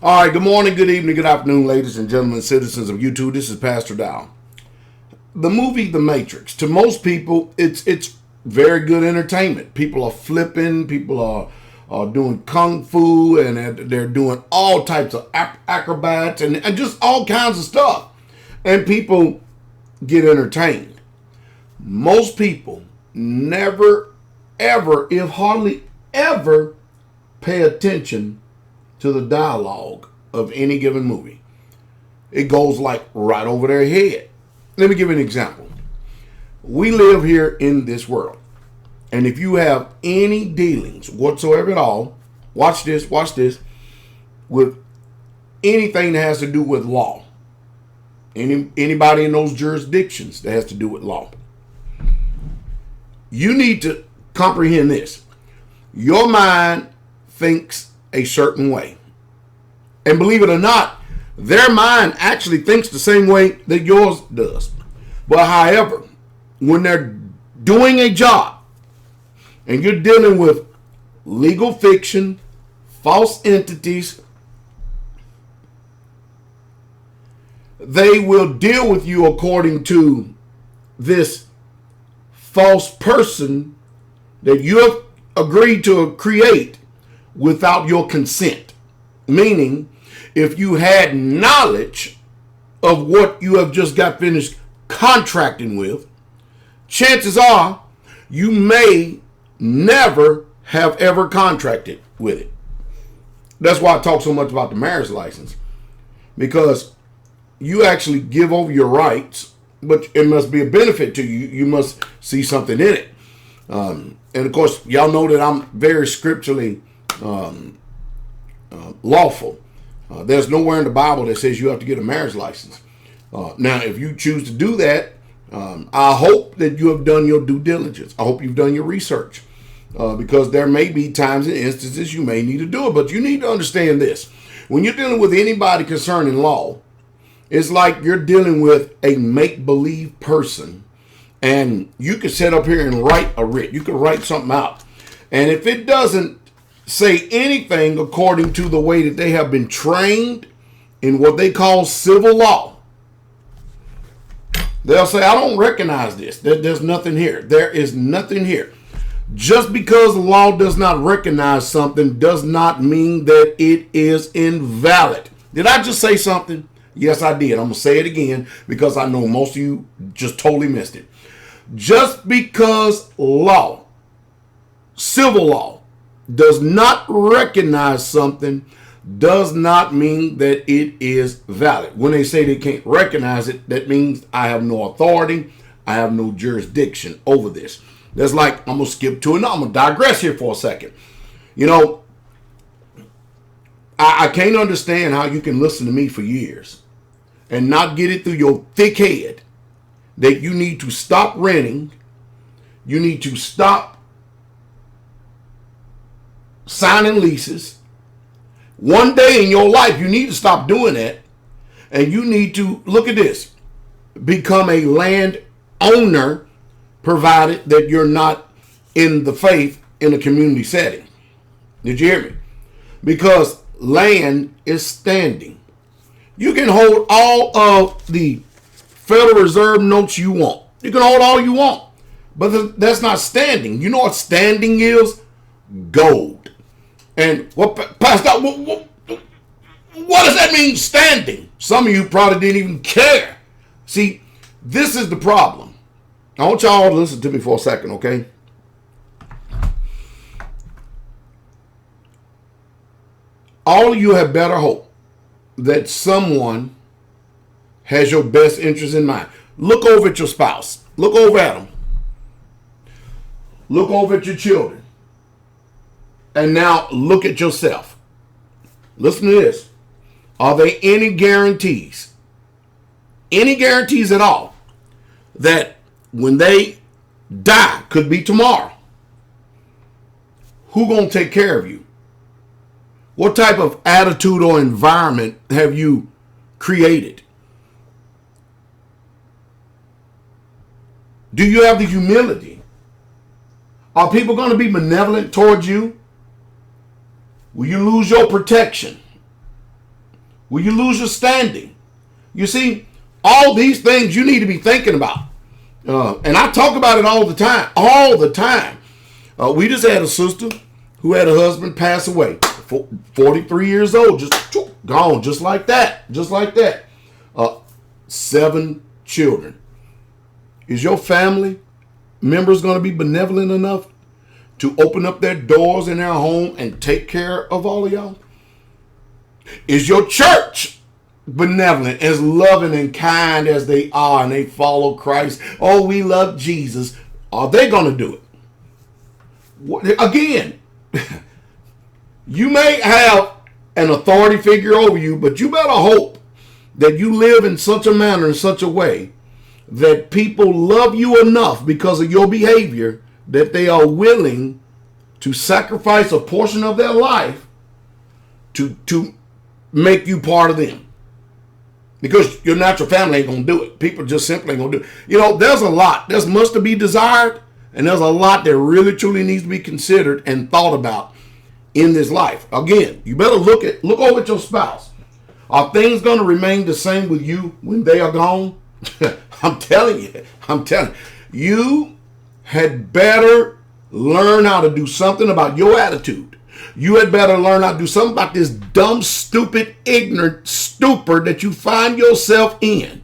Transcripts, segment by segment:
All right, good morning, good evening, good afternoon, ladies and gentlemen, citizens of YouTube. This is PastorDowell. The movie The Matrix, to most people, it's very good entertainment. People are flipping, people are doing kung fu, and they're doing all types of acrobats and just all kinds of stuff. And people get entertained. Most people never, ever, if hardly ever, pay attention to the dialogue of any given movie. It goes like right over their head. Let me give you an example. We live here in this world. And if you have any dealings whatsoever at all, watch this, with anything that has to do with law. Anybody in those jurisdictions that has to do with law. You need to comprehend this. Your mind thinks a certain way. And believe it or not, their mind actually thinks the same way that yours does. But however, when they're doing a job and you're dealing with legal fiction, false entities, they will deal with you according to this false person that you have agreed to create without your consent. Meaning, if you had knowledge of what you have just got finished contracting with, chances are you may never have ever contracted with it. That's why I talk so much about the marriage license. Because you actually give over your rights, but it must be a benefit to you. You must see something in it. And of course, y'all know that I'm very scripturally lawful. There's nowhere in the Bible that says you have to get a marriage license. Now, if you choose to do that, I hope that you have done your due diligence. I hope you've done your research. Because there may be times and instances you may need to do it. But you need to understand this. When you're dealing with anybody concerning law, it's like you're dealing with a make-believe person. And you can sit up here and write a writ. You can write something out. And if it doesn't say anything according to the way that they have been trained in what they call civil law, they'll say, I don't recognize this. There's nothing here. There is nothing here. Just because the law does not recognize something does not mean that it is invalid. Did I just say something? Yes, I did. I'm going to say it again because I know most of you just totally missed it. Just because law, civil law, does not recognize something does not mean that it is valid. When they say they can't recognize it, that means I have no authority. I have no jurisdiction over this. That's like, I'm going to skip to it. No, I'm going to digress here for a second. You know, I can't understand how you can listen to me for years and not get it through your thick head that you need to stop renting. You need to stop signing leases. One day in your life, you need to stop doing that. And you need to, look at this, become a land owner, provided that you're not in the faith in a community setting. Did you hear me? Because land is standing. You can hold all of the Federal Reserve notes you want. You can hold all you want. But that's not standing. You know what standing is? Gold. And what, Pastor, what does that mean, standing? Some of you probably didn't even care. See, this is the problem. I want y'all to listen to me for a second, okay? All of you have better hope that someone has your best interest in mind. Look over at your spouse. Look over at them. Look over at your children. And now look at yourself. Listen to this. Are there any guarantees? Any guarantees at all that when they die, could be tomorrow, who gonna take care of you? What type of attitude or environment have you created? Do you have the humility? Are people going to be benevolent towards you? Will you lose your protection? Will you lose your standing? You see, all these things you need to be thinking about. And I talk about it all the time. All the time. We just had a sister who had a husband pass away. 43 years old. Just gone. Just like that. Just like that. 7 children. Is your family members going to be benevolent enough to open up their doors in their home and take care of all of y'all? Is your church benevolent, as loving and kind as they are, and they follow Christ? Oh, we love Jesus. Are they going to do it? Again, you may have an authority figure over you, but you better hope that you live in such a manner, in such a way, that people love you enough because of your behavior that they are willing to sacrifice a portion of their life to make you part of them. Because your natural family ain't going to do it. People just simply ain't going to do it. You know, there's a lot. There's much to be desired, and there's a lot that really truly needs to be considered and thought about in this life. Again, you better look over at your spouse. Are things going to remain the same with you when they are gone? I'm telling you. You had better learn how to do something about your attitude. You had better learn how to do something about this dumb, stupid, ignorant stupor that you find yourself in.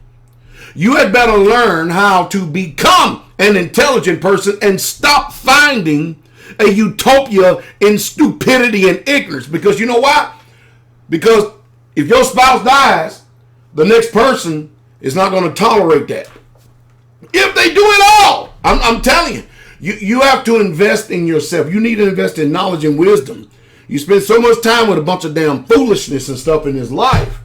You had better learn how to become an intelligent person and stop finding a utopia in stupidity and ignorance. Because you know why? Because if your spouse dies, the next person is not going to tolerate that. If they do it all, I'm telling you, you have to invest in yourself. You need to invest in knowledge and wisdom. You spend so much time with a bunch of damn foolishness and stuff in this life.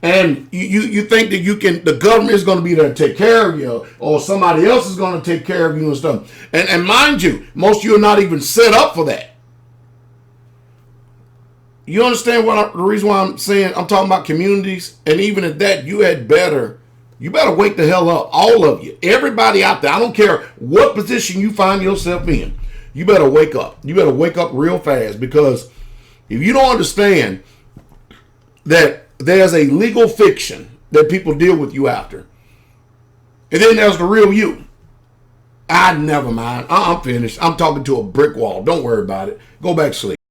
And you think that the government is going to be there to take care of you, or somebody else is going to take care of you and stuff. And mind you, most of you are not even set up for that. You understand the reason why I'm saying I'm talking about communities? And even at that, you better wake the hell up. All of you. Everybody out there. I don't care what position you find yourself in. You better wake up. You better wake up real fast, because if you don't understand that there's a legal fiction that people deal with you after, and then there's the real you. Never mind. I'm finished. I'm talking to a brick wall. Don't worry about it. Go back to sleep.